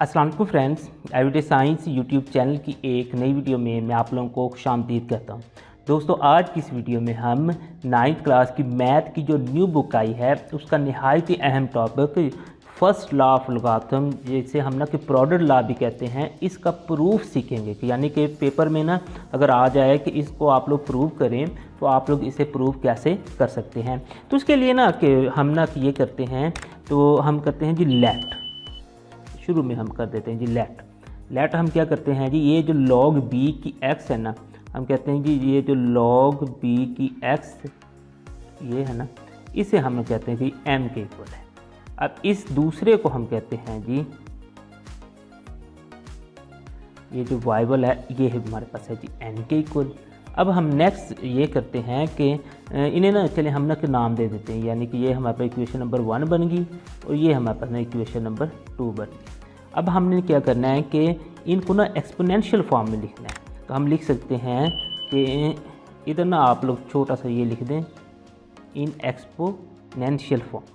अस्सलाम वालेकुम friends, everyday science YouTube channel की एक नई वीडियो में मैं आप लोगों को खुशामदीद कहता हूँ। दोस्तों, आज की इस वीडियो में हम 9th क्लास की मैथ की जो न्यू बुक आई है उसका नहायत ही अहम topic first law of logarithm, जिसे हम ना कि प्रोडक्ट लॉ भी कहते हैं, इसका प्रूफ सीखेंगे। यानी कि पेपर में ना अगर आ जाए कि इसको आप लोग प्रूव करें तो आप लोग इसे प्रूव कैसे कर सकते हैं। तो उसके लिए ना कि हम ना कि ये करते हैं, तो हम करते हैं जी लेट। शुरू में हम कर देते हैं जी लेट हम क्या करते हैं जी, ये जो log b की x है ना, हम कहते हैं जी ये जो log b की x ये है ना, इसे हम कहते हैं जी m के इक्वल है। अब इस दूसरे को हम कहते हैं जी, ये जो वाइबल है ये है हमारे पास है जी n के इक्वल। अब हम नेक्स्ट ये करते हैं कि इन्हें ना चले हम ना के नाम दे देते हैं, यानी कि ये हमारे पास इक्वेशन नंबर 1 बन गई और ये हमारे पास ना इक्वेशन नंबर 2 बन गई। अब हमने क्या करना है कि इनको ना एक्सपोनेंशियल फॉर्म में लिखना है। तो हम लिख सकते हैं कि इधर ना आप लोग छोटा सा ये लिख दें इन एक्सपोनेंशियल फॉर्म।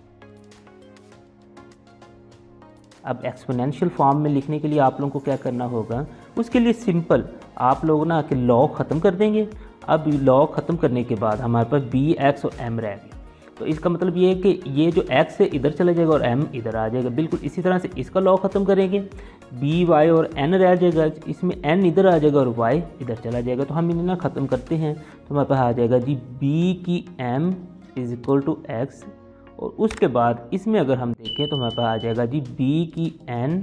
अब एक्सपोनेंशियल फॉर्म में लिखने के लिए आप लोगों को क्या करना होगा, उसके लिए सिंपल आप लोग ना कि लॉग ख़त्म कर देंगे। अब लॉग ख़त्म करने के बाद हमारे पास बी एक्स और एम रह गया। तो इसका मतलब ये है कि ये जो x है इधर चला जाएगा और m इधर आ जाएगा। बिल्कुल इसी तरह से इसका लॉग ख़त्म करेंगे, b y और n रह जाएगा, इसमें n इधर आ जाएगा और y इधर चला जाएगा। तो हम इन्हें ना ख़त्म करते हैं तो हमारे पास आ जाएगा जी b की m is equal to x, और उसके बाद इसमें अगर हम देखें तो हमारे पास आ जाएगा जी b की n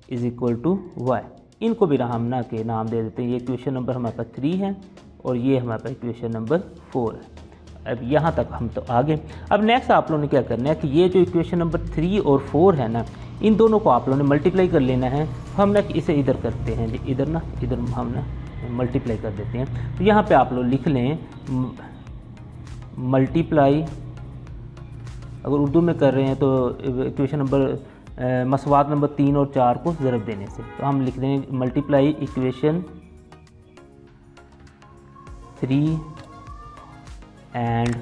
is equal to y। इनको भी हम ना के नाम दे देते हैं। ये इक्वेशन नंबर हमारे पास 3 है और ये हमारे पास इक्वेशन नंबर 4 है। अब यहाँ तक हम तो आगे। अब नेक्स्ट आप लोगों ने क्या करना है कि ये जो इक्वेशन नंबर 3 और 4 है ना, इन दोनों को आप लोगों ने मल्टीप्लाई कर लेना है। हम ना इसे इधर करते हैं जी, इधर हम ना मल्टीप्लाई कर देते हैं। तो यहाँ पे आप लोग लिख लें मल्टीप्लाई, अगर उर्दू में कर रहे हैं तो इक्वेशन नंबर मसवात नंबर 3 और 4 को ज़रब देने से, तो हम लिख दें मल्टीप्लाई इक्वेशन 3 एंड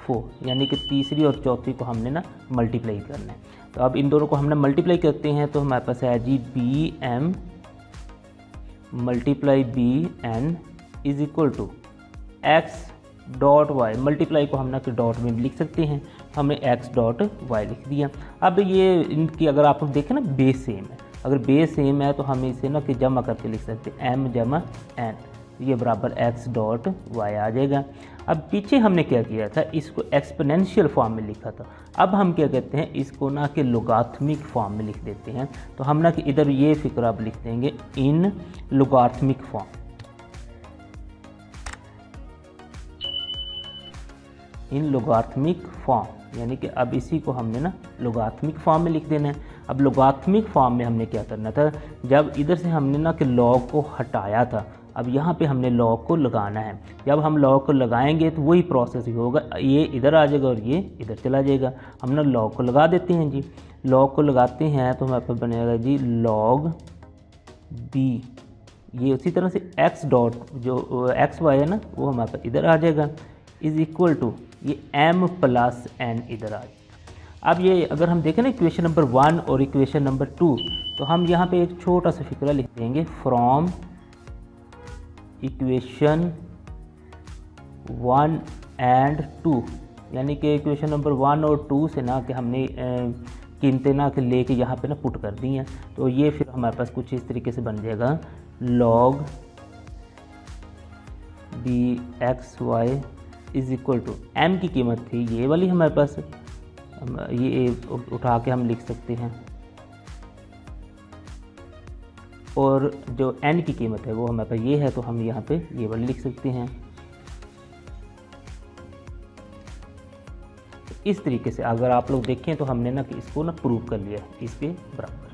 4, यानी कि तीसरी और चौथी को हमने ना मल्टीप्लाई करना है। तो अब इन दोनों को हमने मल्टीप्लाई करते हैं तो हमारे पास है जी B M multiply B N is equal to X dot Y. Multiply को हम ना कि डॉट में भी लिख सकते हैं, हमने एक्स डॉट वाई लिख दिया। अब ये इनकी अगर आप लोग देखें ना बेस सेम है, अगर बेस सेम है तो हम इसे ना कि जमा करके लिख सकते हैं एम जमा एन, ये बराबर x डॉट वाई आ जाएगा। अब पीछे हमने क्या किया था, इसको एक्सपोनेंशियल फॉर्म में लिखा था। अब हम क्या कहते हैं, इसको ना कि लोगारिथमिक फॉर्म में लिख देते हैं। तो हम ना कि इधर ये फिक्र आप लिख देंगे in logarithmic form. In logarithmic form, यानी कि अब इसी को हमने ना लोगारिथमिक फॉर्म में लिख देना है। अब लोगारिथमिक फॉर्म में हमने क्या करना था, जब इधर से हमने ना कि लॉग को हटाया था, अब यहाँ पे हमने लॉग को लगाना है। जब हम लॉग को लगाएंगे तो वही प्रोसेस ही होगा, ये इधर आ जाएगा और ये इधर चला जाएगा। हम ना लॉग को लगा देते हैं जी, लॉग को लगाते हैं तो हमारे पास बनेगा जी लॉग बी, ये उसी तरह से एक्स डॉट जो एक्स वाई है ना वो हमारे पास इधर आ जाएगा इज़ इक्वल टू ये m प्लस n इधर आ जाएगा। अब ये अगर हम देखें ना इक्वेशन नंबर 1 और इक्वेशन नंबर 2, तो हम यहाँ पे एक छोटा सा फिक्रा लिख देंगे फ्रॉम इक्वेशन 1 एंड 2, यानी कि इक्वेशन नंबर 1 और 2 से ना कि हमने कीमतें ना कि लेके यहाँ पे ना पुट कर दी हैं। तो ये फिर हमारे पास कुछ इस तरीके से बन जाएगा log B X Y is equal to m की कीमत थी ये वाली हमारे पास, ये उठा के हम लिख सकते हैं, और जो n की कीमत है वो हमारे पास ये है, तो हम यहाँ पे ये वाली लिख सकते हैं। इस तरीके से अगर आप लोग देखें तो हमने ना कि इसको ना प्रूव कर लिया इसके बराबर।